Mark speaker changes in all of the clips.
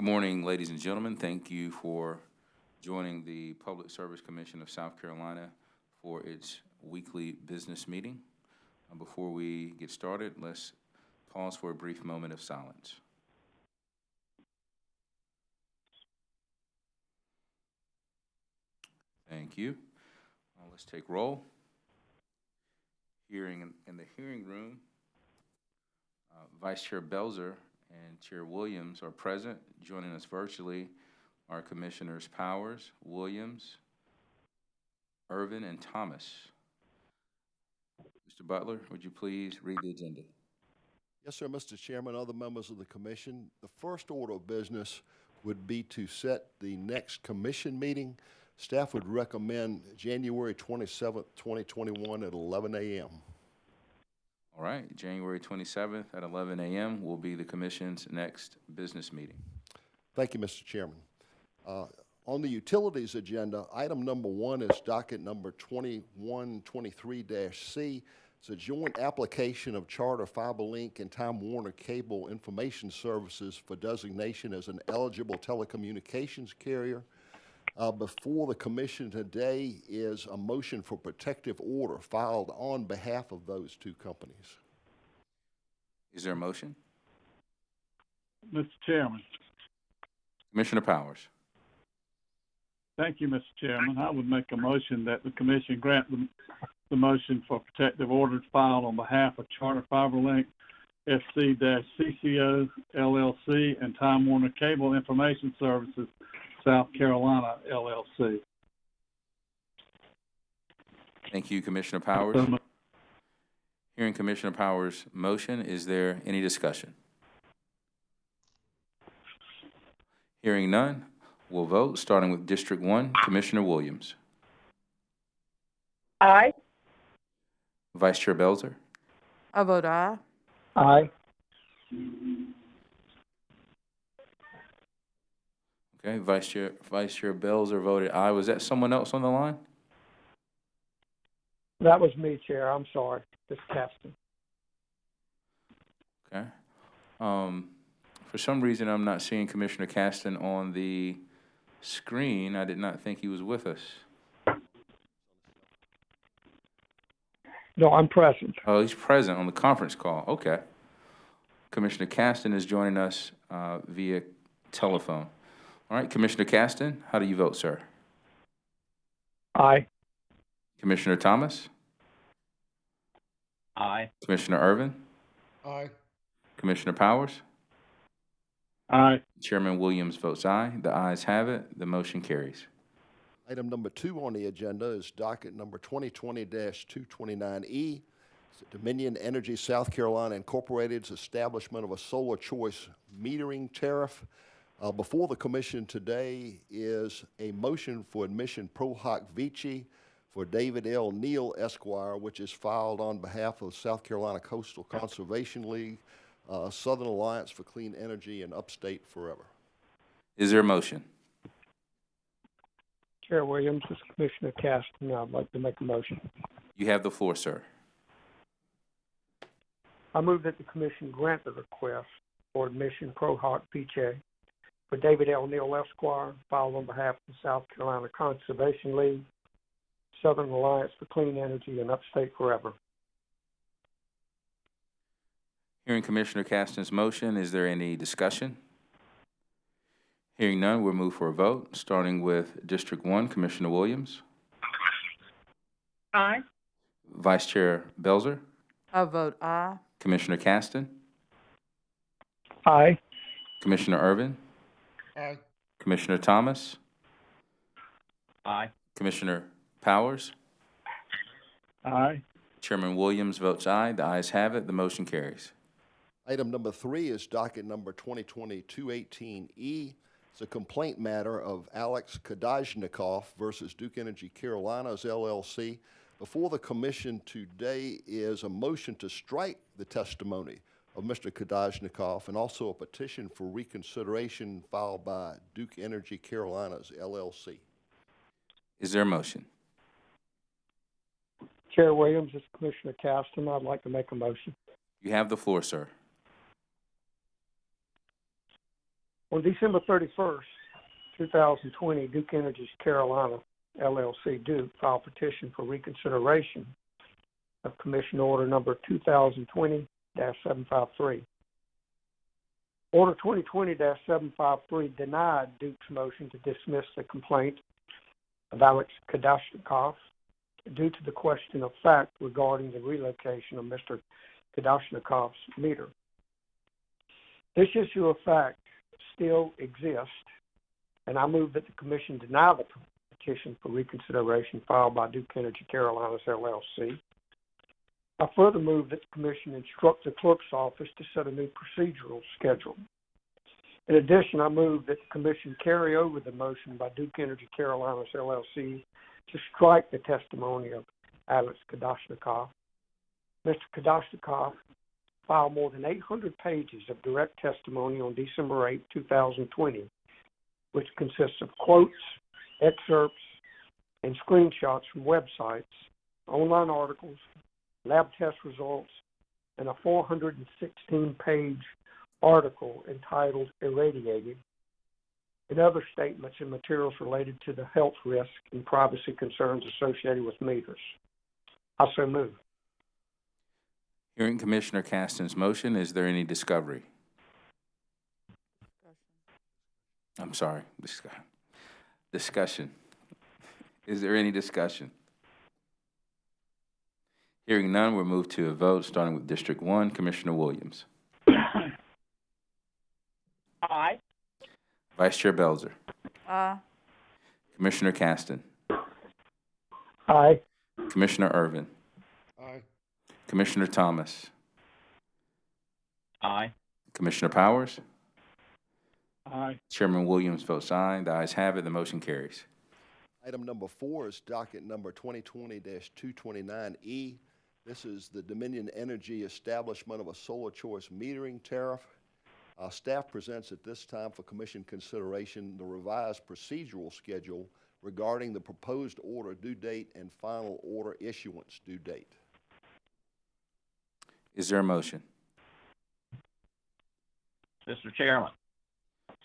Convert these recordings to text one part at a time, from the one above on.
Speaker 1: Good morning, ladies and gentlemen. Thank you for joining the Public Service Commission of South Carolina for its weekly business meeting. Before we get started, let's pause for a brief moment of silence. Thank you. Let's take roll. Hearing in the hearing room, Vice Chair Belzer and Chair Williams are present. Joining us virtually are Commissioners Powers, Williams, Irvin, and Thomas. Mr. Butler, would you please read the agenda?
Speaker 2: Yes, sir, Mr. Chairman, other members of the commission. The first order of business would be to set the next commission meeting. Staff would recommend January 27th, 2021 at 11 a.m.
Speaker 1: All right, January 27th at 11 a.m. will be the commission's next business meeting. Thank
Speaker 2: you, Mr. Chairman. On the utilities agenda, item number 1 is docket number 2123-C. It's a joint application of Charter Fiber Link and Time Warner Cable Information Services for designation as an eligible telecommunications carrier. Before the commission today is a motion for protective order filed on behalf of those two companies.
Speaker 1: Is there a motion?
Speaker 3: Mr. Chairman.
Speaker 1: Commissioner Powers.
Speaker 3: Thank you, Mr. Chairman. I would make a motion that the commission grant the motion for protective orders filed on behalf of Charter Fiber Link, FC-CCO, LLC, and Time Warner Cable Information Services, South Carolina, LLC.
Speaker 1: Thank you, Commissioner Powers. Hearing Commissioner Powers' motion, is there any discussion? Hearing none, we'll vote, starting with District 1, Commissioner Williams.
Speaker 4: Aye.
Speaker 1: Vice Chair Belzer.
Speaker 4: I vote aye.
Speaker 3: Aye.
Speaker 1: Okay, Vice Chair Belzer voted aye. Was that someone else on the line?
Speaker 5: That was me, Chair. I'm sorry. This is Caston.
Speaker 1: Okay. For some reason, I'm not seeing Commissioner Caston on the screen. I did not think he was with us.
Speaker 5: No, I'm present.
Speaker 1: Oh, he's present on the conference call. Okay. Commissioner Caston is joining us via telephone. All right, Commissioner Caston, how do you vote, sir?
Speaker 5: Aye.
Speaker 1: Commissioner Thomas?
Speaker 6: Aye.
Speaker 1: Commissioner Irvin?
Speaker 2: Aye.
Speaker 1: Commissioner Powers?
Speaker 3: Aye.
Speaker 1: Chairman Williams votes aye. The ayes have it. The motion carries.
Speaker 2: Item number 2 on the agenda is docket number 2020-229E. It's Dominion Energy South Carolina Incorporated's establishment of a solar choice metering tariff. Before the commission today is a motion for admission pro hoc vici for David L. Neal, Esquire, which is filed on behalf of South Carolina Coastal Conservation League, Southern Alliance for Clean Energy, and Upstate Forever.
Speaker 1: Is there a motion?
Speaker 5: Chair Williams, this is Commissioner Caston. I'd like to make a motion.
Speaker 1: You have the floor, sir.
Speaker 5: I move that the commission grant the request for admission pro hoc vici for David L. Neal, Esquire, filed on behalf of the South Carolina Conservation League, Southern Alliance for Clean Energy, and Upstate Forever.
Speaker 1: Hearing Commissioner Caston's motion, is there any discussion? Hearing none, we'll move for a vote, starting with District 1, Commissioner Williams.
Speaker 4: Aye.
Speaker 1: Vice Chair Belzer.
Speaker 4: I vote aye.
Speaker 1: Commissioner Caston.
Speaker 5: Aye.
Speaker 1: Commissioner Irvin.
Speaker 2: Aye.
Speaker 1: Commissioner Thomas.
Speaker 6: Aye.
Speaker 1: Commissioner Powers.
Speaker 3: Aye.
Speaker 1: Chairman Williams votes aye. The ayes have it. The motion carries.
Speaker 2: Item number 3 is docket number 2020-218E. It's a complaint matter of Alex Kadajnikov versus Duke Energy Carolinas, LLC. Before the commission today is a motion to strike the testimony of Mr. Kadajnikov and also a petition for reconsideration filed by Duke Energy Carolinas, LLC.
Speaker 1: Is there a motion?
Speaker 5: Chair Williams, this is Commissioner Caston. I'd like to make a motion.
Speaker 1: You have the floor, sir.
Speaker 5: On December 31st, 2020, Duke Energy's Carolina LLC Duke filed petition for reconsideration of Commission Order number 2020-753. Order 2020-753 denied Duke's motion to dismiss the complaint of Alex Kadashnikoff due to the question of fact regarding the relocation of Mr. Kadashnikoff's meter. This issue of fact still exists, and I move that the Commission deny the petition for reconsideration filed by Duke Energy Carolinas LLC. I further move that the Commission instruct the Clerk's Office to set a new procedural schedule. In addition, I move that the Commission carry over the motion by Duke Energy Carolinas LLC to strike the testimony of Alex Kadashnikoff. Mr. Kadashnikoff filed more than 800 pages of direct testimony on December 8, 2020, which consists of quotes, excerpts, and screenshots from websites, online articles, lab test results, and a 416-page article entitled Irradiated, and other statements and materials related to the health risk and privacy concerns associated with meters. I so move.
Speaker 1: Hearing Commissioner Caston's motion, is there any discovery? I'm sorry, discussion. Is there any discussion? Hearing none, we'll move to a vote, starting with District 1. Commissioner Williams.
Speaker 6: Aye.
Speaker 1: Vice Chair Belzer.
Speaker 4: Aye.
Speaker 1: Commissioner Caston.
Speaker 5: Aye.
Speaker 1: Commissioner Irvin.
Speaker 2: Aye.
Speaker 1: Commissioner Thomas.
Speaker 6: Aye.
Speaker 1: Commissioner Powers.
Speaker 3: Aye.
Speaker 1: Chairman Williams votes aye. The ayes have it. The motion carries.
Speaker 2: Item number 4 is docket number 2020-229E. This is the Dominion Energy establishment of a solar choice metering tariff. Staff presents at this time for Commission consideration the revised procedural schedule regarding the proposed order due date and final order issuance due date.
Speaker 1: Is there a motion?
Speaker 6: Mr. Chairman,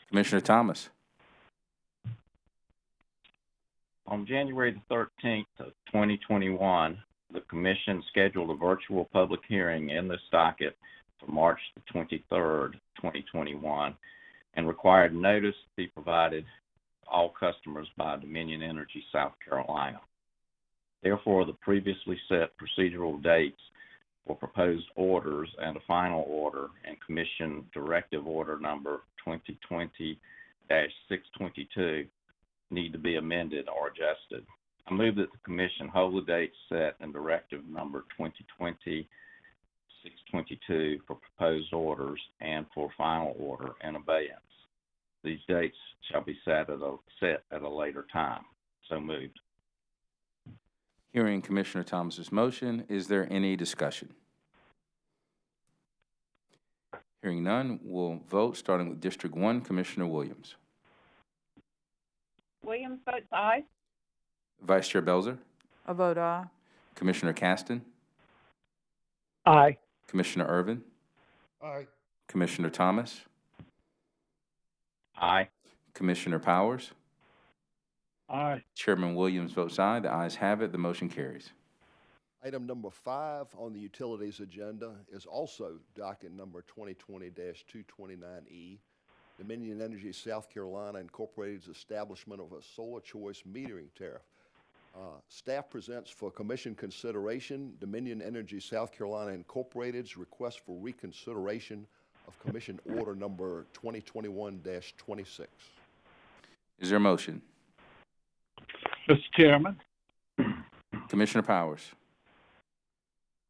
Speaker 1: Commissioner Thomas.
Speaker 6: on January the 13th of 2021, the Commission scheduled a virtual public hearing in this docket for March the 23rd, 2021, and required notice to be provided to all customers by Dominion Energy South Carolina. Therefore, the previously set procedural dates for proposed orders and a final order and Commission Directive Order number 2020-622 need to be amended or adjusted. I move that the Commission hold the dates set in Directive number 2020-622 for proposed orders and for final order and abeyance. These dates shall be set at a later time. So moved.
Speaker 1: Hearing Commissioner Thomas's motion, is there any discussion? Hearing none, we'll vote, starting with District 1, Commissioner Williams.
Speaker 7: Williams votes aye.
Speaker 1: Vice Chair Belzer.
Speaker 4: I vote aye.
Speaker 1: Commissioner Caston.
Speaker 5: Aye.
Speaker 1: Commissioner Irvin.
Speaker 2: Aye.
Speaker 1: Commissioner Thomas.
Speaker 6: Aye.
Speaker 1: Commissioner Powers.
Speaker 3: Aye.
Speaker 1: Chairman Williams votes aye. The ayes have it. The motion carries.
Speaker 2: Item number 5 on the utilities agenda is also docket number 2020-229E, Dominion Energy South Carolina Incorporated's establishment of a solar choice metering tariff. Staff presents for Commission consideration Dominion Energy South Carolina Incorporated's request for reconsideration of Commission Order number 2021-26.
Speaker 1: Is there a motion?
Speaker 3: Mr. Chairman.
Speaker 1: Commissioner Powers.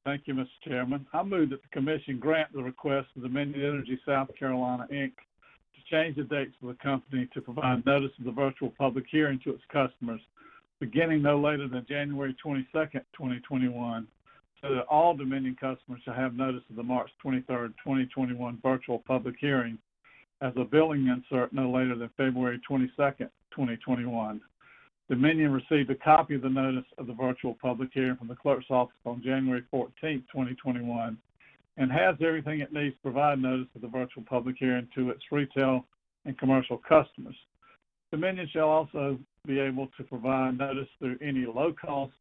Speaker 3: Thank you, Mr. Chairman. I move that the Commission grant the request of Dominion Energy South Carolina, Inc. to change the dates for the company to provide notice of the virtual public hearing to its customers, beginning no later than January 22nd, 2021, so that all Dominion customers shall have notice of the March 23rd, 2021 virtual public hearing as a billing insert no later than February 22nd, 2021. Dominion received a copy of the notice of the virtual public hearing from the clerk's office on January 14th, 2021, and has everything it needs to provide notice of the virtual public hearing to its retail and commercial customers. Dominion shall also be able to provide notice through any low-cost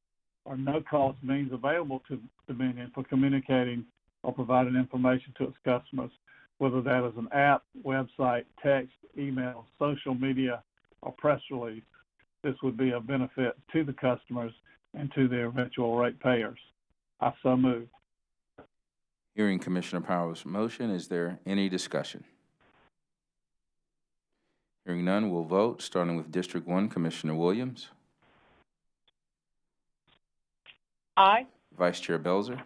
Speaker 3: or no-cost means available to Dominion for communicating or providing information to its customers, whether that is an app, website, text, email, social media, or press release. This would be of benefit to the customers and to their eventual ratepayers. I so move.
Speaker 1: Hearing Commissioner Powers' motion, is there any discussion? Hearing none, we'll vote, starting with District 1, Commissioner Williams.
Speaker 7: Aye.
Speaker 1: Vice Chair Belzer.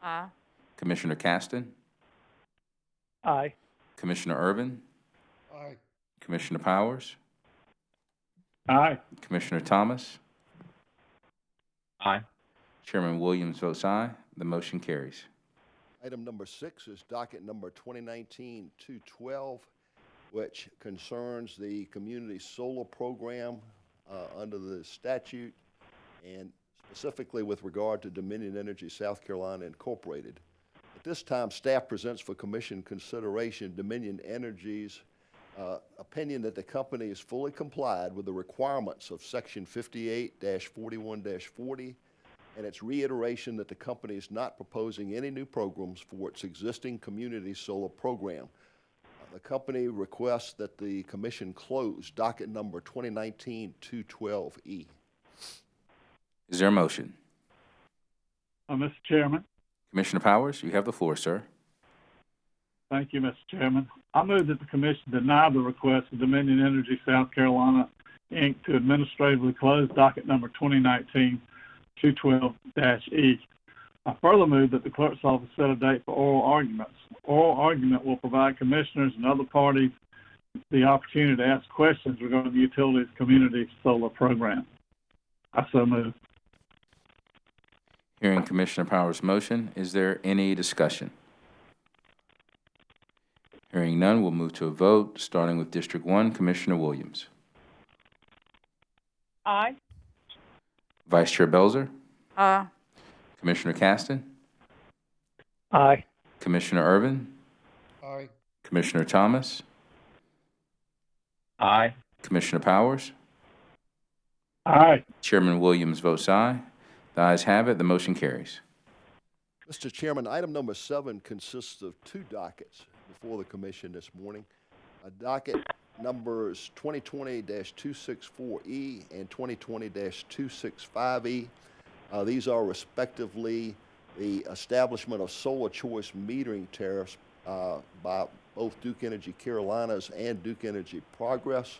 Speaker 4: Aye.
Speaker 1: Commissioner Caston.
Speaker 5: Aye.
Speaker 1: Commissioner Irvin.
Speaker 2: Aye.
Speaker 1: Commissioner Powers.
Speaker 3: Aye.
Speaker 1: Commissioner Thomas.
Speaker 6: Aye.
Speaker 1: Chairman Williams votes aye. The motion carries.
Speaker 2: Item number 6 is docket number 2019-212, which concerns the community solar program under the statute, and specifically with regard to Dominion Energy South Carolina Incorporated. At this time, staff presents for commission consideration Dominion Energy's opinion that the company is fully complied with the requirements of Section 58-41-40, and its reiteration that the company is not proposing any new programs for its existing community solar program. The company requests that the commission close docket number 2019-212E.
Speaker 1: Is there a motion?
Speaker 3: Mr. Chairman.
Speaker 1: Commissioner Powers, you have the floor, sir.
Speaker 3: Thank you, Mr. Chairman. I move that the commission deny the request of Dominion Energy South Carolina, Inc. to administratively close docket number 2019-212-E. I further move that the clerk's office set a date for oral arguments. Oral argument will provide commissioners and other parties the opportunity to ask questions regarding the utility's community solar program. I so move.
Speaker 1: Hearing Commissioner Powers' motion, is there any discussion? Hearing none, we'll move to a vote, starting with District 1, Commissioner Williams.
Speaker 7: Aye.
Speaker 1: Vice Chair Belzer.
Speaker 4: Aye.
Speaker 1: Commissioner Caston.
Speaker 5: Aye.
Speaker 1: Commissioner Irvin.
Speaker 2: Aye.
Speaker 1: Commissioner Thomas.
Speaker 6: Aye.
Speaker 1: Commissioner Powers.
Speaker 3: Aye.
Speaker 1: Chairman Williams votes aye. The ayes have it. The motion carries.
Speaker 2: Mr. Chairman, item number 7 consists of 2 dockets before the commission this morning. Docket numbers 2020-264E and 2020-265E. These are respectively the establishment of solar choice metering tariffs by both Duke Energy Carolinas and Duke Energy Progress.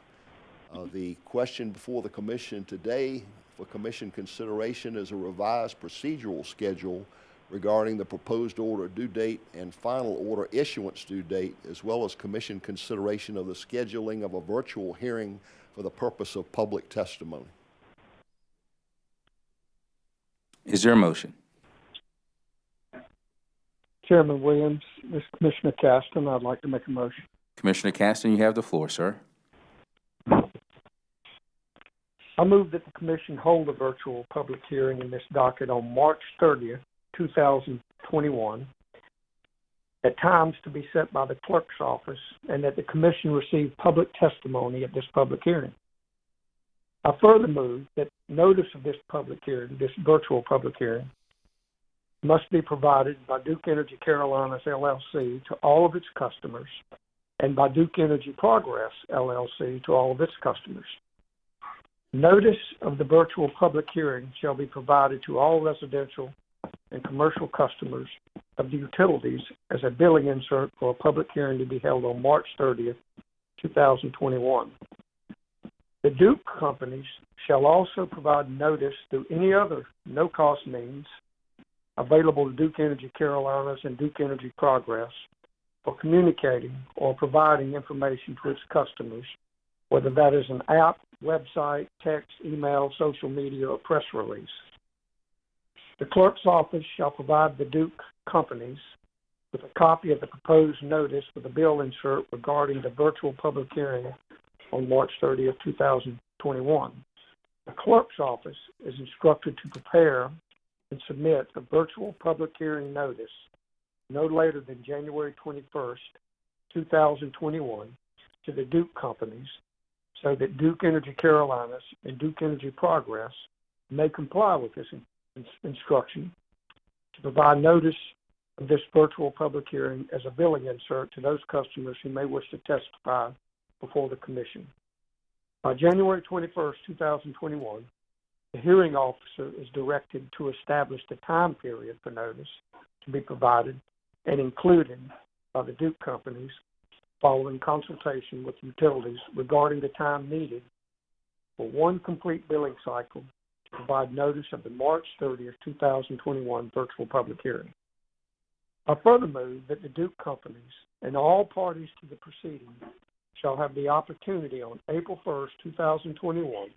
Speaker 2: The question before the commission today for commission consideration is a revised procedural schedule regarding the proposed order due date and final order issuance due date, as well as commission consideration of the scheduling of a virtual hearing for the purpose of public testimony.
Speaker 1: Is there a motion?
Speaker 5: Chairman Williams, this is Commissioner Caston. I'd like to make a motion.
Speaker 1: Commissioner Caston, you have the floor, sir.
Speaker 5: I move that the commission hold a virtual public hearing in this docket on March 30th, 2021, at times to be set by the clerk's office, and that the commission receive public testimony at this public hearing. I further move that notice of this public hearing, this virtual public hearing, must be provided by Duke Energy Carolinas, LLC, to all of its customers, and by Duke Energy Progress, LLC, to all of its customers. Notice of the virtual public hearing shall be provided to all residential and commercial customers of the utilities as a billing insert for a public hearing to be held on March 30th, 2021. The Duke companies shall also provide notice through any other no-cost means available to Duke Energy Carolinas and Duke Energy Progress for communicating or providing information to its customers, whether that is an app, website, text, email, social media, or press release. The clerk's office shall provide the Duke companies with a copy of the proposed notice with a bill insert regarding the virtual public hearing on March 30th, 2021. The clerk's office is instructed to prepare and submit a virtual public hearing notice no later than January 21st, 2021, to the Duke companies so that Duke Energy Carolinas and Duke Energy Progress may comply with this instruction to provide notice of this virtual public hearing as a billing insert to those customers who may wish to testify before the Commission. By January 21st, 2021, the hearing officer is directed to establish the time period for notice to be provided and included by the Duke companies following consultation with utilities regarding the time needed for one complete billing cycle to provide notice of the March 30th, 2021 virtual public hearing. I further move that the Duke companies and all parties to the proceeding shall have the opportunity on April 1st, 2021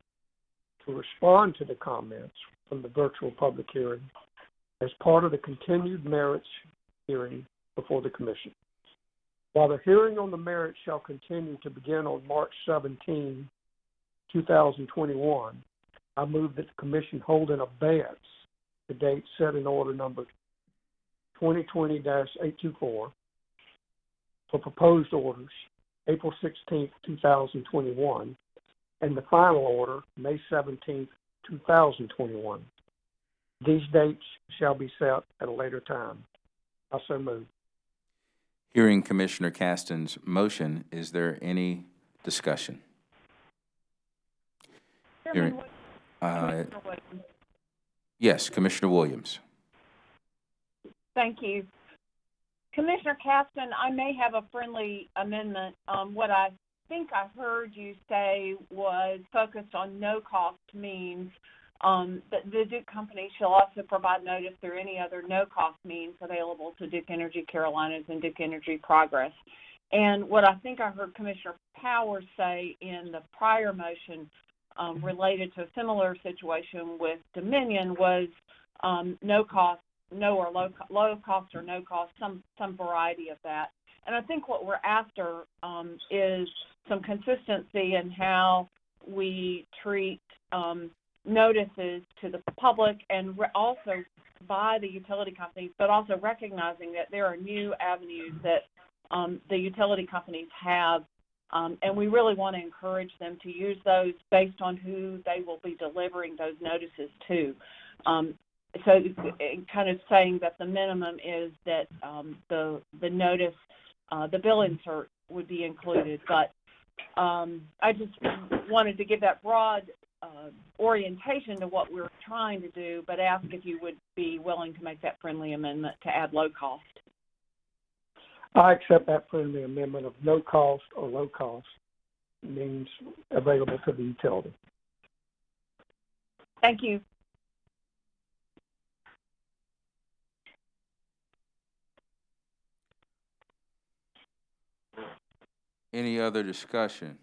Speaker 5: to respond to the comments from the virtual public hearing as part of the continued merits hearing before the Commission. While the hearing on the merits shall continue to begin on March 17, 2021, I move that the Commission hold in abeyance the date set in order number 2020-824 for proposed orders April 16, 2021, and the final order May 17, 2021. These dates shall be set at a later time. I so move.
Speaker 1: Hearing Commissioner Caston's motion, is there any discussion? Hearing,
Speaker 7: Commissioner Williams.
Speaker 1: yes, Commissioner Williams.
Speaker 7: Thank you. Commissioner Caston, I may have a friendly amendment. What I think I heard you say was focused on no-cost means. That the Duke company shall also provide notice through any other no-cost means available to Duke Energy Carolinas and Duke Energy Progress. And what I think I heard Commissioner Powers say in the prior motion related to a similar situation with Dominion was no cost, no or low cost or no cost, some variety of that. And I think what we're after is some consistency in how we treat notices to the public and also by the utility companies, but also recognizing that there are new avenues that the utility companies have, and we really want to encourage them to use those based on who they will be delivering those notices to. So kind of saying that the minimum is that the notice, the bill insert would be included, but I just wanted to give that broad orientation to what we're trying to do, but ask if you would be willing to make that friendly amendment to add low cost.
Speaker 5: I accept that friendly amendment of no cost or low cost means available to the utility.
Speaker 7: Thank you.
Speaker 1: Any other discussion?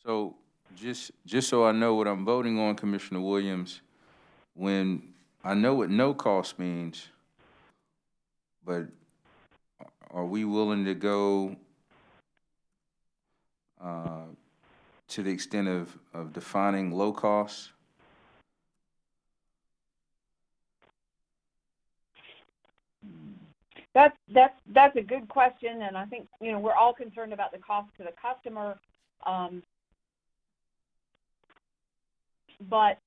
Speaker 1: So just so I know what I'm voting on, Commissioner Williams, when I know what no cost means, but are we willing to go to the extent of defining low cost?
Speaker 7: That's a good question, and I think we're all concerned about the cost to the customer. But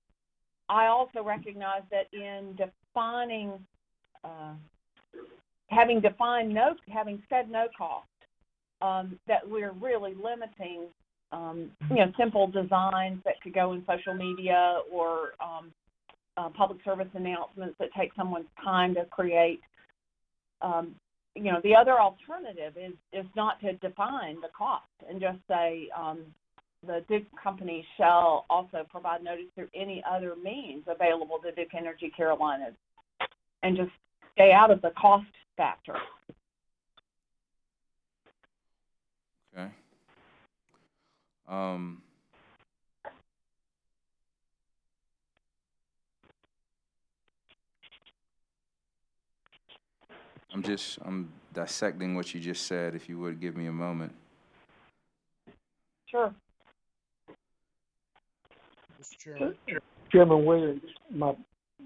Speaker 7: I also recognize that in defining, having said no cost, that we're really limiting, simple designs that could go in social media or public service announcements that take someone's time to create. The other alternative is not to define the cost and just say the Duke company shall also provide notice through any other means available to Duke Energy Carolinas, and just stay out of the cost factor.
Speaker 1: Okay. I'm dissecting what you just said. If you would give me a moment.
Speaker 7: Sure.
Speaker 8: Mr. Chairman.
Speaker 5: Chairman Williams,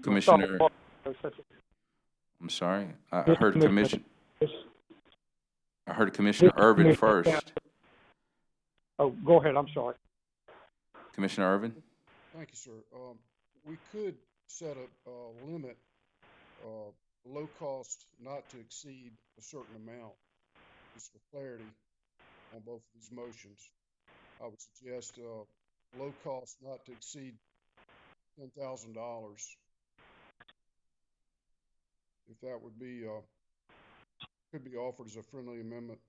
Speaker 1: Commissioner, I'm sorry. I heard Commissioner. I heard Commissioner Irvin
Speaker 5: Commissioner
Speaker 1: first.
Speaker 5: Caston. Oh, go ahead, I'm sorry.
Speaker 1: Commissioner Irvin?
Speaker 8: Thank you, sir. We could set a limit, low cost not to exceed a certain amount, just for clarity on both of these motions. I would suggest, low cost not to exceed $10,000. If that would be, could be offered as a friendly amendment.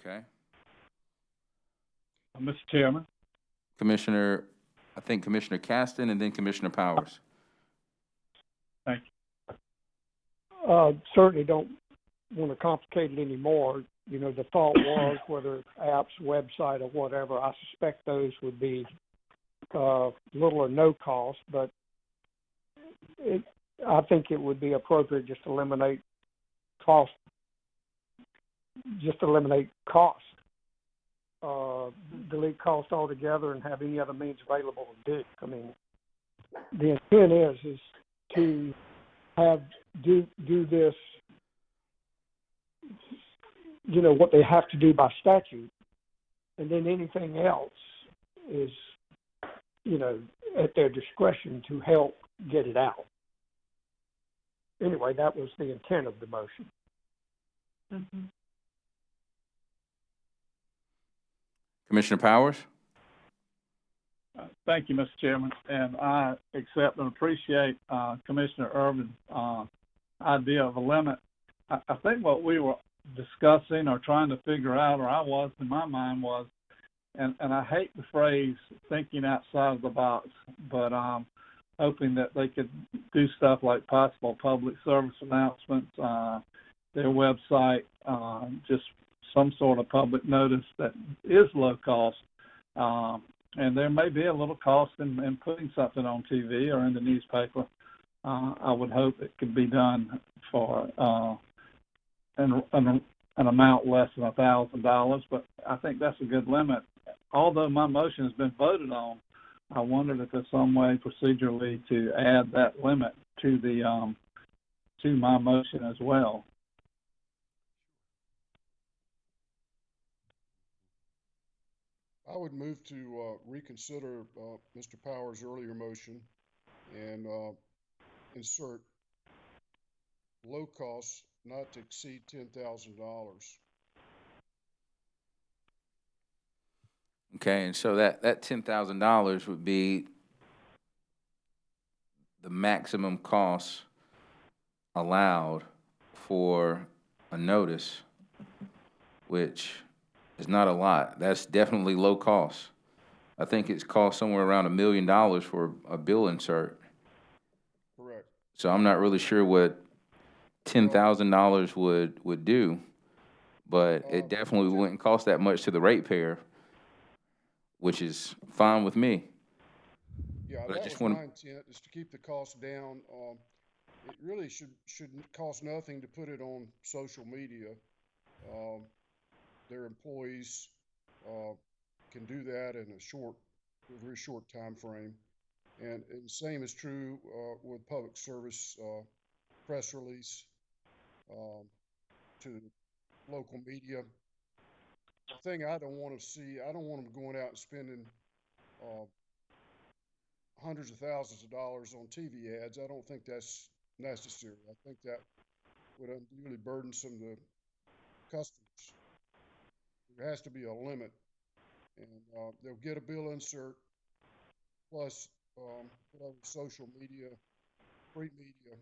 Speaker 1: Okay.
Speaker 3: Mr. Chairman,
Speaker 1: I think Commissioner Caston and then Commissioner Powers.
Speaker 3: thank you.
Speaker 5: Certainly don't want to complicate it anymore. You know, the thought was whether it's apps, website, or whatever, I suspect those would be little or no cost, but I think it would be appropriate just to eliminate cost. Delete cost altogether and have any other means available to do. I mean, the intent is to do this, you know, what they have to do by statute, and then anything else is, you know, at their discretion to help get it out. Anyway, that was the intent of the motion.
Speaker 7: Mm-hmm.
Speaker 1: Commissioner Powers?
Speaker 3: Thank you, Mr. Chairman, and I accept and appreciate Commissioner Irvin's idea of a limit. I think what we were discussing or trying to figure out, or I was in my mind, was, and I hate the phrase thinking outside of the box, but hoping that they could do stuff like possible public service announcements, their website, just some sort of public notice that is low cost. And there may be a little cost in putting something on TV or in the newspaper. I would hope it could be done for an amount less than $1,000, but I think that's a good limit. Although my motion has been voted on, I wondered if there's some way procedurally to add that limit to the to my motion as well.
Speaker 8: I would move to reconsider Mr. Powers' earlier motion and insert low cost not to exceed $10,000.
Speaker 1: Okay, and so that $10,000 would be the maximum cost allowed for a notice, which is not a lot. That's definitely low cost. I think it's cost somewhere around $1 million for a bill insert.
Speaker 8: Correct.
Speaker 1: So I'm not really sure what $10,000 would do, but it definitely wouldn't cost that much to the ratepayer, which is fine with me.
Speaker 8: Yeah,
Speaker 1: But I
Speaker 8: that
Speaker 1: just
Speaker 8: was
Speaker 1: want
Speaker 8: my intent, is to keep the cost down. It really should cost nothing to put it on social media. Their employees can do that in a very short time frame. And the same is true with public service press release to local media. The thing I don't want to see, I don't want them going out and spending hundreds of thousands of dollars on TV ads. I don't think that's necessary. I think that would unduly burdensome the customers. There has to be a limit, and they'll get a bill insert plus whatever social media, free media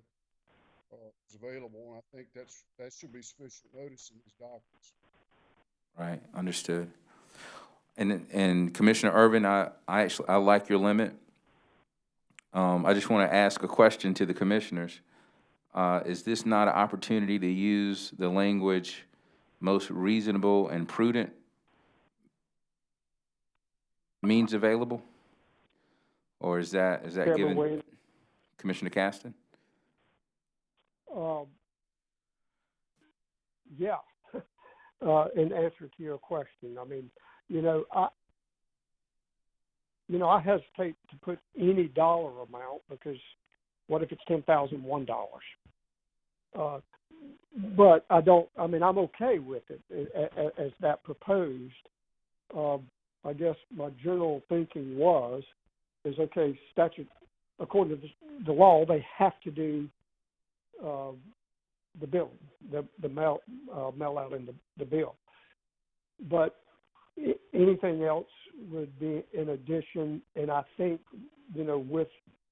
Speaker 8: is available, and I think that should be sufficient notice in these documents.
Speaker 1: Right, understood. And Commissioner Irvin, I like your limit. I just want to ask a question to the commissioners. Is this not an opportunity to use the language most reasonable and prudent means available? Or is that
Speaker 5: Chairman
Speaker 1: given
Speaker 5: Williams?
Speaker 1: Commissioner Caston?
Speaker 5: Yeah. In answer to your question, I mean, I hesitate to put any dollar amount because, What if it's $10,001? But I'm okay with it as that proposed. I guess my general thinking is okay, statute, according to the law, they have to do the billing, the mail out in the bill. But anything else would be in addition, and I think, with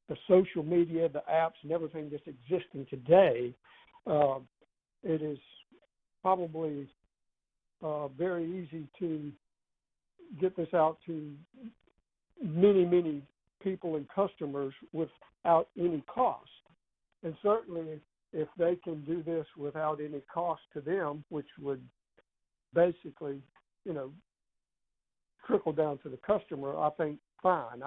Speaker 5: the social media, the apps, and everything that's existing today, it is probably very easy to get this out to many, many people and customers without any cost. And certainly, if they can do this without any cost to them, which would basically, trickle down to the customer, I think fine.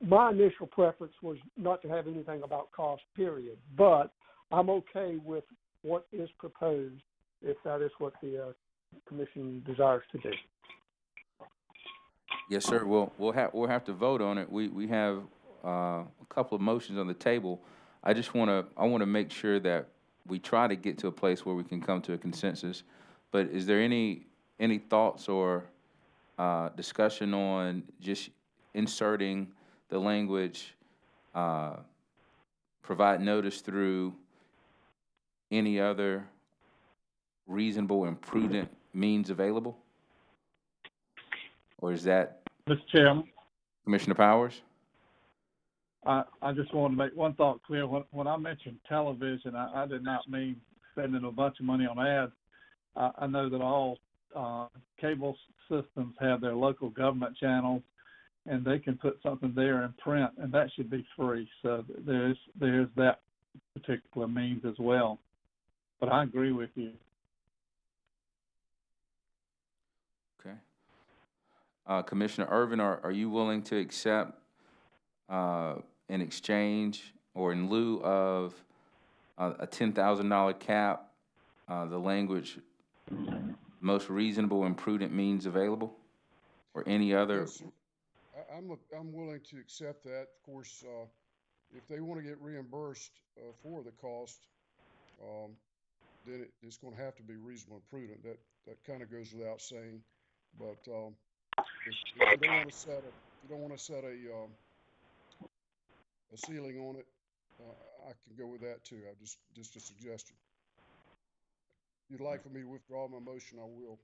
Speaker 5: My initial preference was not to have anything about cost, period. But I'm okay with what is proposed if that is what the commission desires to do.
Speaker 1: Yes, sir. Well, we'll have to vote on it. We have a couple of motions on the table. I want to make sure that we try to get to a place where we can come to a consensus. But is there any thoughts or discussion on just inserting the language, provide notice through any other reasonable and prudent means available? Or is that
Speaker 3: Mr. Chairman,
Speaker 1: Commissioner Powers?
Speaker 3: I just want to make one thought clear. When I mentioned television, I did not mean spending a bunch of money on ads. I know that all cable systems have their local government channels, and they can put something there in print, and that should be free. So there's that particular means as well. But I agree with you.
Speaker 1: Okay. Commissioner Irvin, are you willing to accept in exchange or in lieu of a $10,000 cap, the language most reasonable and prudent means available, or any other?
Speaker 8: Yes, I'm willing to accept that. Of course, if they want to get reimbursed for the cost, then it's going to have to be reasonable and prudent. That kind of goes without saying. But if you don't want to set a ceiling on it, I can go with that too. Just a suggestion. If you'd like for me to withdraw my motion, I will.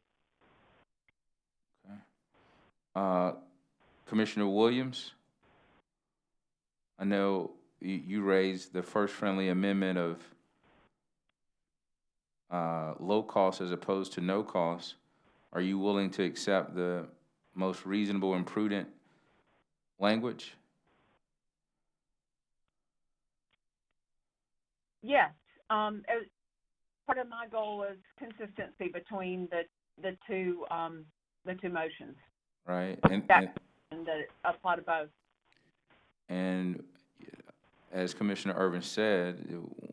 Speaker 1: Okay. Commissioner Williams, I know you raised the first friendly amendment of low cost as opposed to no cost. Are you willing to accept the most reasonable and prudent language?
Speaker 7: Yes. As part of my goal is consistency between the two motions.
Speaker 1: Right.
Speaker 7: And that apply to both.
Speaker 1: And as Commissioner Irvin said,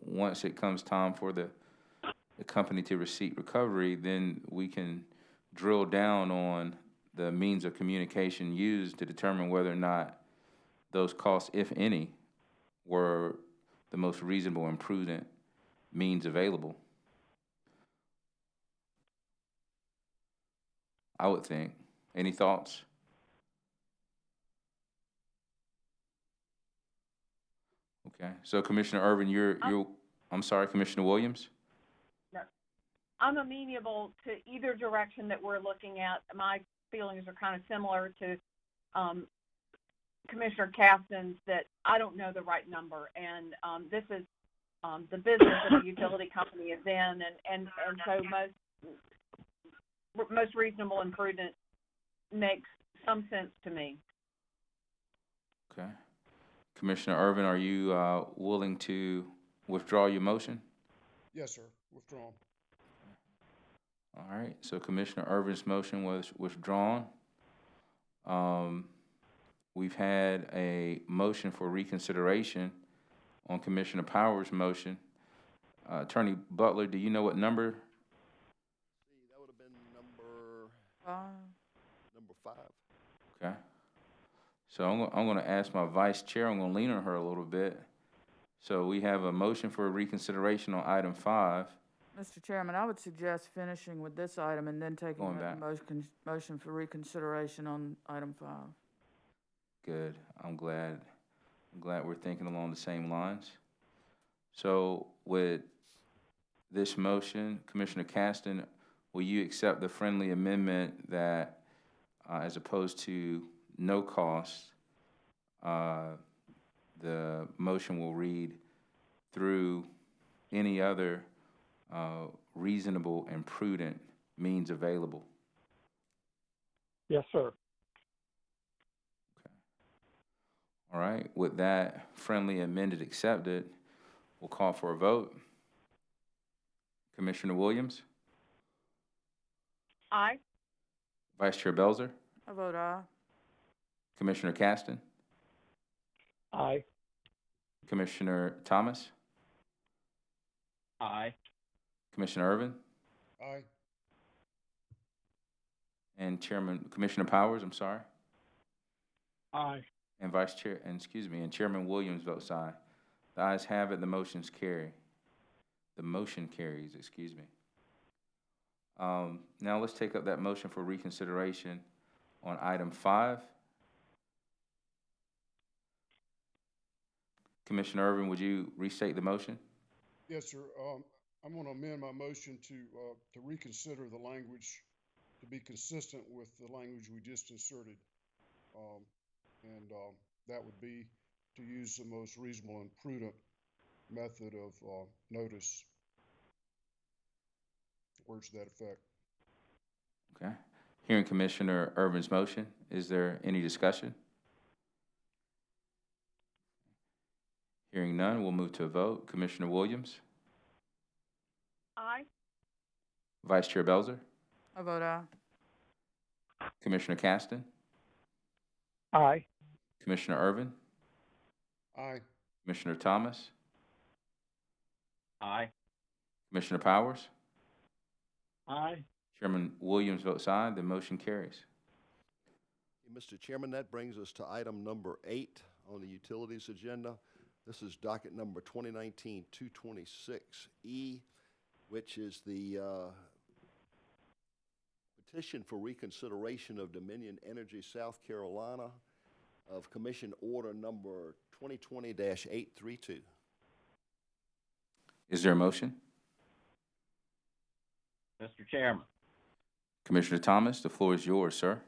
Speaker 1: once it comes time for the company to receive recovery, then we can drill down on the means of communication used to determine whether or not those costs, if any, were the most reasonable and prudent means available. I would think. Any thoughts? Okay. So Commissioner Irvin, I'm sorry, Commissioner Williams?
Speaker 7: No. I'm amenable to either direction that we're looking at. My feelings are kind of similar to Commissioner Caston's, that I don't know the right number, and this is the business that the utility company is in, and so most reasonable and prudent makes some sense to me.
Speaker 1: Okay. Commissioner Irvin, are you willing to withdraw your motion?
Speaker 8: Yes, sir. Withdrawn.
Speaker 1: All right. So Commissioner Irvin's motion was withdrawn. We've had a motion for reconsideration on Commissioner Powers' motion. Attorney Butler, do you know what number?
Speaker 2: That would have been number 5.
Speaker 1: Okay. So I'm gonna ask my vice chair, I'm gonna lean on her a little bit. So we have a motion for reconsideration on item 5.
Speaker 4: Mr. Chairman, I would suggest finishing with this item and then taking
Speaker 1: Going
Speaker 4: the
Speaker 1: back.
Speaker 4: motion for reconsideration on item 5.
Speaker 1: Good. I'm glad we're thinking along the same lines. So with this motion, Commissioner Caston, will you accept the friendly amendment that, as opposed to no cost, the motion will read through any other reasonable and prudent means available?
Speaker 5: Yes, sir.
Speaker 1: All right, with that friendly amended accepted, we'll call for a vote. Commissioner Williams,
Speaker 7: Aye.
Speaker 1: Vice Chair Belzer,
Speaker 4: I vote aye.
Speaker 1: Commissioner Caston,
Speaker 5: Aye.
Speaker 1: Commissioner Thomas,
Speaker 6: Aye.
Speaker 1: Commissioner Irvin,
Speaker 8: Aye.
Speaker 1: and Commissioner Powers, I'm sorry,
Speaker 3: Aye.
Speaker 1: and and Chairman Williams votes aye. The ayes have it, the motion carries, excuse me. Now let's take up that motion for reconsideration on item 5. Commissioner Irvin, would you restate the motion?
Speaker 8: Yes, sir. I'm going to amend my motion to reconsider the language to be consistent with the language we just inserted. That would be to use the most reasonable and prudent method of notice. Words to that effect.
Speaker 1: Okay. Hearing Commissioner Irvin's motion, is there any discussion? Hearing none, we'll move to a vote. Commissioner Williams,
Speaker 7: Aye.
Speaker 1: Vice Chair Belzer,
Speaker 4: I vote aye.
Speaker 1: Commissioner Caston,
Speaker 5: Aye.
Speaker 1: Commissioner Irvin,
Speaker 8: Aye.
Speaker 1: Commissioner Thomas,
Speaker 6: Aye.
Speaker 1: Commissioner Powers,
Speaker 3: Aye.
Speaker 1: Chairman Williams votes aye, the motion carries.
Speaker 2: Mr. Chairman, that brings us to item number 8 on the utilities agenda. This is docket number 2019-226E, which is the petition for reconsideration of Dominion Energy South Carolina of Commission Order number 2020-832.
Speaker 1: Is there a motion?
Speaker 6: Mr. Chairman,
Speaker 1: Commissioner Thomas, the floor is yours, sir.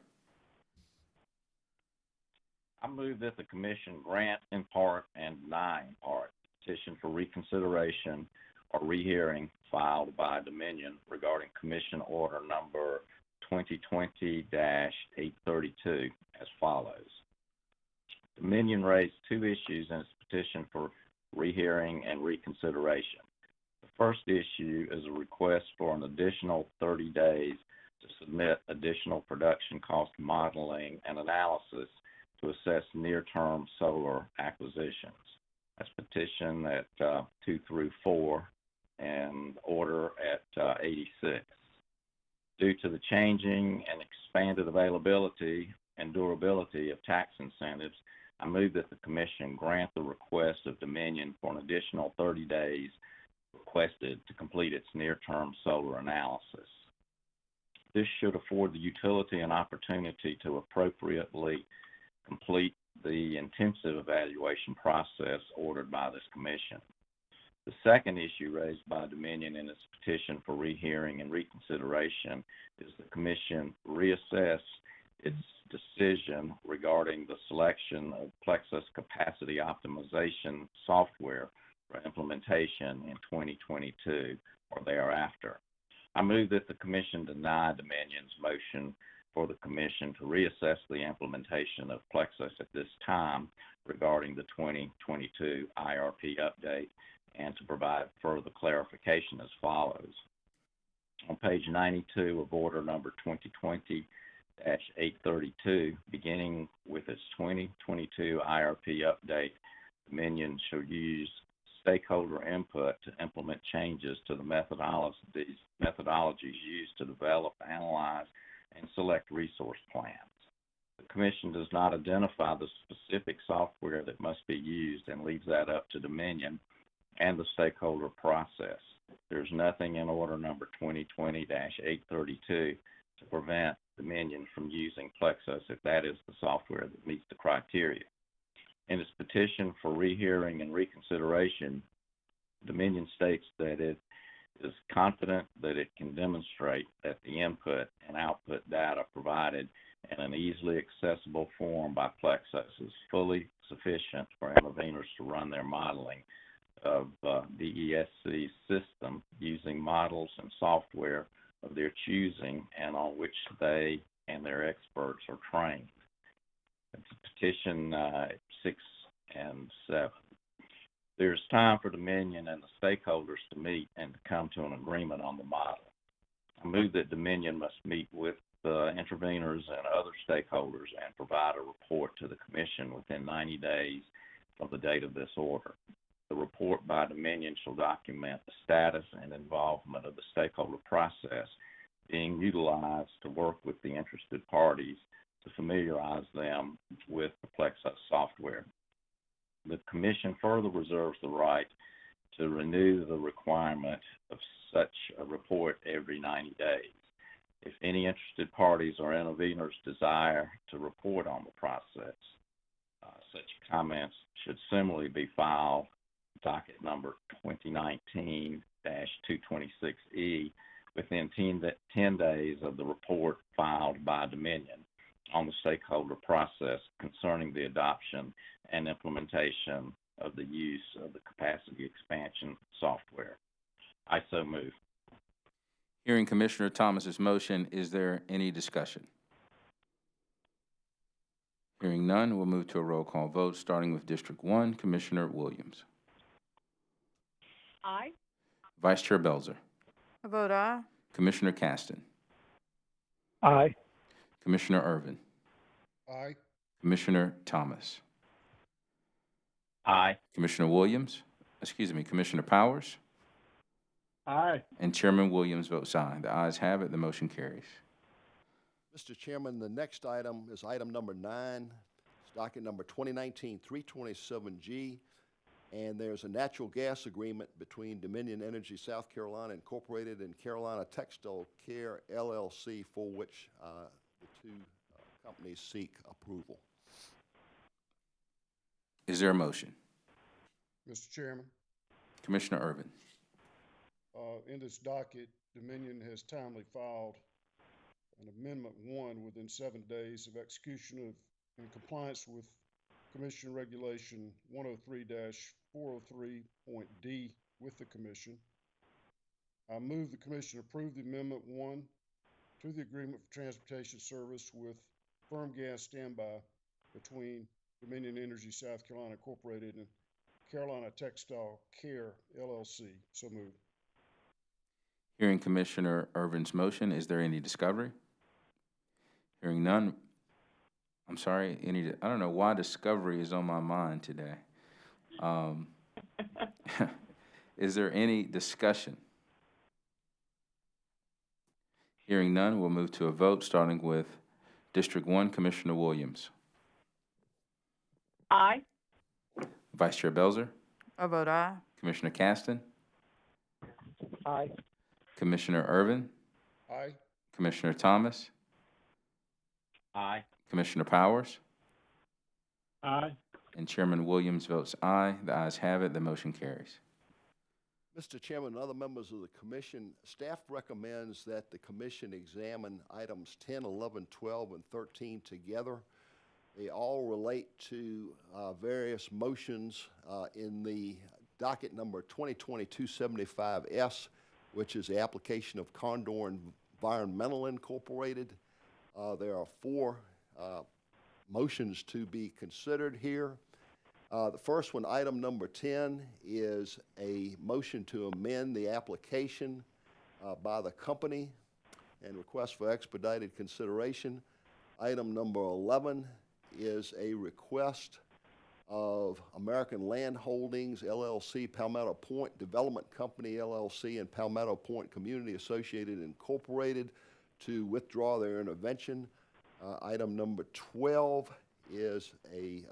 Speaker 6: I move that the commission grant in part and deny in part petition for reconsideration or rehearing filed by Dominion regarding Commission Order number 2020-832 as follows. Dominion raised 2 issues in its petition for rehearing and reconsideration. The first issue is a request for an additional 30 days to submit additional production cost modeling and analysis to assess near-term solar acquisitions. That's petition at 2 through 4 and order at 86. Due to the changing and expanded availability and durability of tax incentives, I move that the Commission grant the request of Dominion for an additional 30 days requested to complete its near-term solar analysis. This should afford the utility an opportunity to appropriately complete the intensive evaluation process ordered by this Commission. The second issue raised by Dominion in its petition for rehearing and reconsideration is the Commission reassess its decision regarding the selection of Plexus capacity optimization software for implementation in 2022 or thereafter. I move that the Commission deny Dominion's motion for the Commission to reassess the implementation of Plexus at this time regarding the 2022 IRP update and to provide further clarification as follows. On page 92 of order number 2020-832, beginning with its 2022 IRP update, Dominion shall use stakeholder input to implement changes to the methodologies used to develop, analyze, and select resource plans. The Commission does not identify the specific software that must be used and leaves that up to Dominion and the stakeholder process. There's nothing in Order Number 2020-832 to prevent Dominion from using Plexus if that is the software that meets the criteria. In its petition for rehearing and reconsideration, Dominion states that it is confident that it can demonstrate that the input and output data provided in an easily accessible form by Plexus is fully sufficient for interveners to run their modeling of the ESC system using models and software of their choosing and on which they and their experts are trained. It's petition 6 and 7. There's time for Dominion and the stakeholders to meet and to come to an agreement on the model. I move that Dominion must meet with interveners and other stakeholders and provide a report to the Commission within 90 days from the date of this order. The report by Dominion shall document the status and involvement of the stakeholder process being utilized to work with the interested parties to familiarize them with the Plexus software. The Commission further reserves the right to renew the requirement of such a report every 90 days. If any interested parties or interveners desire to report on the process, such comments should similarly be filed, docket number 2019-226E, within 10 days of the report filed by Dominion on the stakeholder process concerning the adoption and implementation of the use of the capacity expansion software. I so move.
Speaker 1: Hearing Commissioner Thomas's motion, is there any discussion? Hearing none, we'll move to a roll call vote, starting with District 1, Commissioner Williams.
Speaker 7: Aye.
Speaker 1: Vice Chair Belzer.
Speaker 4: I vote aye.
Speaker 1: Commissioner Caston.
Speaker 5: Aye.
Speaker 1: Commissioner Irvin.
Speaker 8: Aye.
Speaker 1: Commissioner Thomas.
Speaker 6: Aye.
Speaker 1: Commissioner Commissioner Powers.
Speaker 3: Aye.
Speaker 1: And Chairman Williams votes aye. The ayes have it. The motion carries.
Speaker 2: Mr. Chairman, the next item is item number 9. It's docket number 2019-327G. And there's a natural gas agreement between Dominion Energy South Carolina Incorporated and Carolina Textile Care LLC, for which the two companies seek approval.
Speaker 1: Is there a motion?
Speaker 8: Mr. Chairman,
Speaker 1: Commissioner Irvin.
Speaker 8: in this docket, Dominion has timely filed an Amendment 1 within 7 days of execution of, in compliance with Commission Regulation 103-403.D with the Commission. I move the Commission approve the Amendment 1 to the Agreement for Transportation Service with Firm Gas Standby between Dominion Energy South Carolina Incorporated and Carolina Textile Care LLC. So moved.
Speaker 1: Hearing Commissioner Irvin's motion, is there any discovery? Hearing none. I'm sorry, I don't know why discovery is on my mind today. Is there any discussion? Hearing none, we'll move to a vote, starting with District 1, Commissioner Williams.
Speaker 7: Aye.
Speaker 1: Vice Chair Belzer.
Speaker 4: I vote aye.
Speaker 1: Commissioner Caston.
Speaker 5: Aye.
Speaker 1: Commissioner Irvin.
Speaker 8: Aye.
Speaker 1: Commissioner Thomas.
Speaker 6: Aye.
Speaker 1: Commissioner Powers.
Speaker 3: Aye.
Speaker 1: And Chairman Williams votes aye. The ayes have it. The motion carries.
Speaker 2: Mr. Chairman and other members of the Commission, staff recommends that the Commission examine items 10, 11, 12, and 13 together. They all relate to various motions in the docket number 2020-275S, which is the application of Condor Environmental Incorporated. There are 4 motions to be considered here. The first one, item number 10, is a motion to amend the application by the company and request for expedited consideration. Item number 11 is a request of American Land Holdings, LLC, Palmetto Point Development Company, LLC, and Palmetto Point Community Associated Incorporated to withdraw their intervention. Item number 12 is a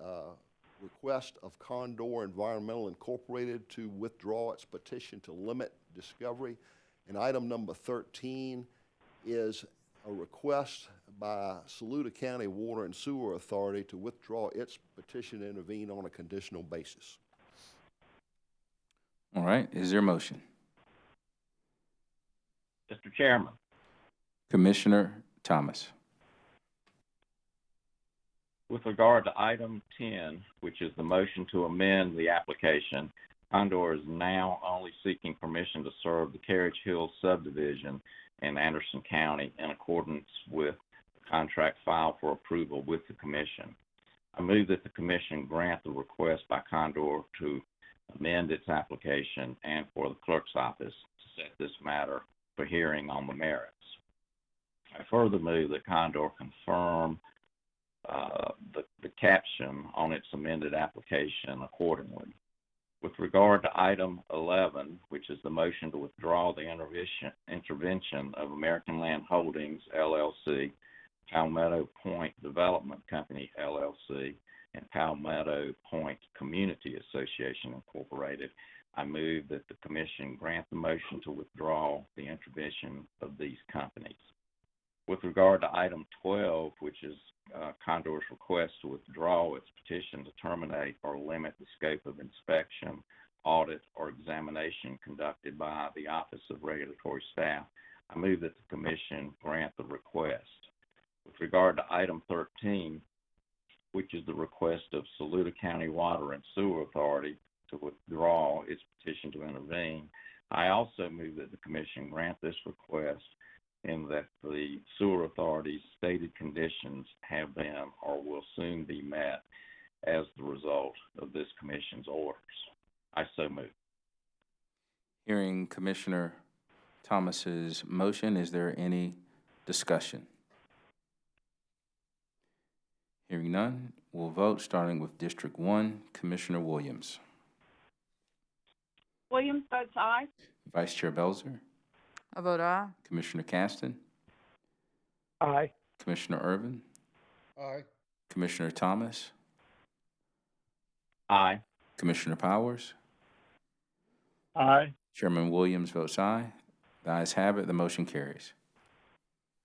Speaker 2: request of Condor Environmental Incorporated to withdraw its petition to limit discovery. And item number 13 is a request by Saluda County Water and Sewer Authority to withdraw its petition to intervene on a conditional basis.
Speaker 1: All right, is there a motion?
Speaker 6: Mr. Chairman,
Speaker 1: Commissioner Thomas.
Speaker 6: with regard to item 10, which is the motion to amend the application, Condor is now only seeking permission to serve the Carriage Hills subdivision in Anderson County in accordance with the contract filed for approval with the commission. I move that the commission grant the request by Condor to amend its application and for the clerk's office to set this matter for hearing on the merits. I further move that Condor confirm the caption on its amended application accordingly. With regard to item 11, which is the motion to withdraw the intervention of American Land Holdings, LLC, Palmetto Point Development Company, LLC, and Palmetto Point Community Association, Incorporated, I move that the commission grant the motion to withdraw the intervention of these companies. With regard to item 12, which is Condor's request to withdraw its petition to terminate or limit the scope of inspection, audit, or examination conducted by the Office of Regulatory Staff, I move that the commission grant the request. With regard to item 13, which is the request of Saluda County Water and Sewer Authority to withdraw its petition to intervene, I also move that the commission grant this request in that the sewer authority's stated conditions have been or will soon be met as the result of this commission's orders. I so move.
Speaker 1: Hearing Commissioner Thomas's motion, is there any discussion? Hearing none, we'll vote starting with District 1, Commissioner Williams.
Speaker 7: Williams votes aye.
Speaker 1: Vice Chair Belzer,
Speaker 4: I vote aye.
Speaker 1: Commissioner Caston,
Speaker 5: Aye.
Speaker 1: Commissioner Irvin,
Speaker 8: Aye.
Speaker 1: Commissioner Thomas,
Speaker 6: Aye.
Speaker 1: Commissioner Powers,
Speaker 3: Aye.
Speaker 1: Chairman Williams votes aye. The ayes have it, the motion carries.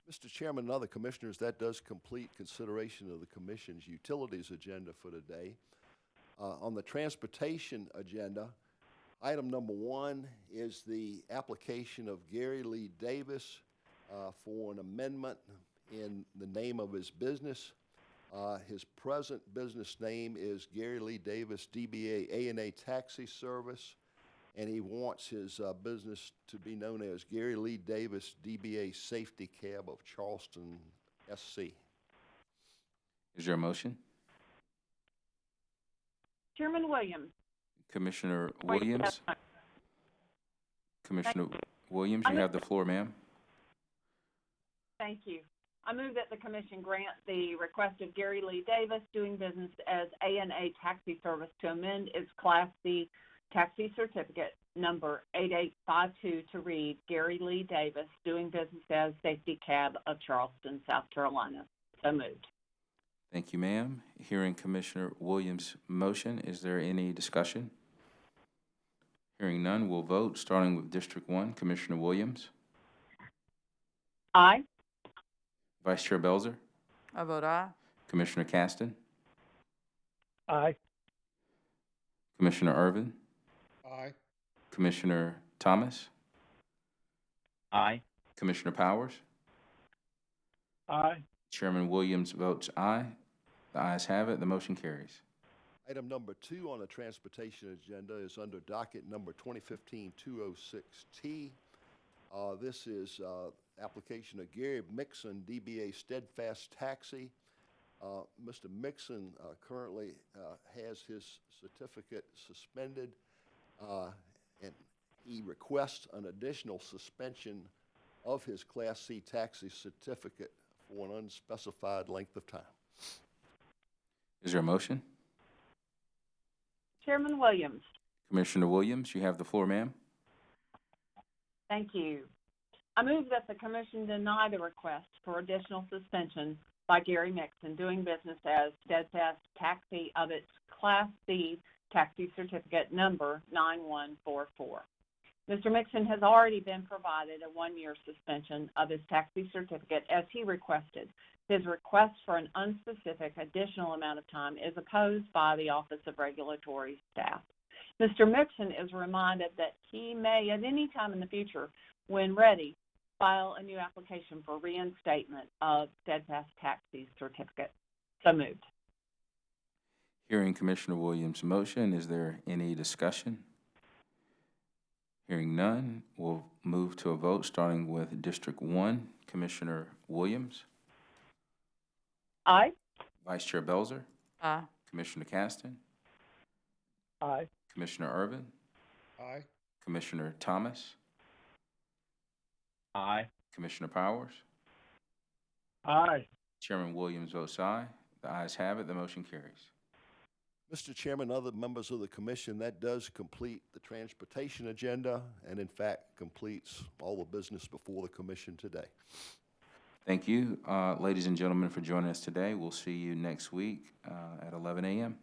Speaker 2: Mr. Chairman and other commissioners, that does complete consideration of the commission's utilities agenda for today. On the transportation agenda, item number 1 is the application of Gary Lee Davis for an amendment in the name of his business. His present business name is Gary Lee Davis DBA A&A Taxi Service, and he wants his business to be known as Gary Lee Davis DBA Safety Cab of Charleston, SC.
Speaker 1: Is there a motion?
Speaker 7: Chairman Williams.
Speaker 1: Commissioner
Speaker 7: Wait,
Speaker 1: Williams?
Speaker 7: that's not-
Speaker 1: Commissioner Williams, you have the floor, ma'am.
Speaker 7: Thank you. I move that the commission grant the request of Gary Lee Davis doing business as A&A Taxi Service to amend its Class C taxi certificate number 8852 to read Gary Lee Davis doing business as Safety Cab of Charleston, South Carolina. So moved.
Speaker 1: Thank you, ma'am. Hearing Commissioner Williams' motion, is there any discussion? Hearing none, we'll vote, starting with District 1, Commissioner Williams.
Speaker 7: Aye.
Speaker 1: Vice Chair Belzer,
Speaker 4: I vote aye.
Speaker 1: Commissioner Caston,
Speaker 5: Aye.
Speaker 1: Commissioner Irvin,
Speaker 8: Aye.
Speaker 1: Commissioner Thomas,
Speaker 6: Aye.
Speaker 1: Commissioner Powers.
Speaker 3: Aye.
Speaker 1: Chairman Williams votes aye. The ayes have it, the motion carries.
Speaker 2: Item number 2 on the transportation agenda is under docket number 2015-206T. This is application of Gary Mixon, DBA Steadfast Taxi. Mr. Mixon currently has his certificate suspended, and he requests an additional suspension of his Class C taxi certificate for an unspecified length of time.
Speaker 1: Is there a motion?
Speaker 7: Chairman Williams.
Speaker 1: Commissioner Williams, you have the floor, ma'am.
Speaker 7: Thank you. I move that the commission deny the request for additional suspension by Gary Mixon, doing business as Steadfast Taxi of its Class C taxi certificate number 9144. Mr. Mixon has already been provided a one-year suspension of his taxi certificate as he requested. His request for an unspecific additional amount of time is opposed by the Office of Regulatory Staff. Mr. Mixon is reminded that he may at any time in the future, when ready, file a new application for reinstatement of Steadfast Taxi certificate. So moved.
Speaker 1: Hearing Commissioner Williams' motion, is there any discussion? Hearing none, we'll move to a vote, starting with District 1. Commissioner Williams,
Speaker 7: Aye.
Speaker 1: Vice Chair Belzer,
Speaker 4: Aye.
Speaker 1: Commissioner Caston,
Speaker 5: Aye.
Speaker 1: Commissioner Irvin,
Speaker 8: Aye.
Speaker 1: Commissioner Thomas,
Speaker 6: Aye.
Speaker 1: Commissioner Powers.
Speaker 3: Aye.
Speaker 1: Chairman Williams votes aye. The ayes have it. The motion carries.
Speaker 2: Mr. Chairman, other members of the commission, that does complete the transportation agenda and in fact completes all the business before the commission today.
Speaker 1: Thank you, ladies and gentlemen, for joining us today. We'll see you next week at 11 a.m.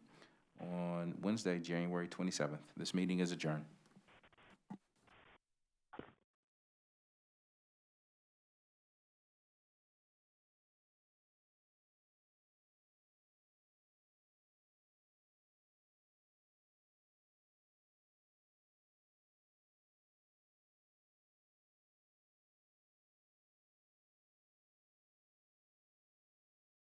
Speaker 1: on Wednesday, January 27th. This meeting is adjourned.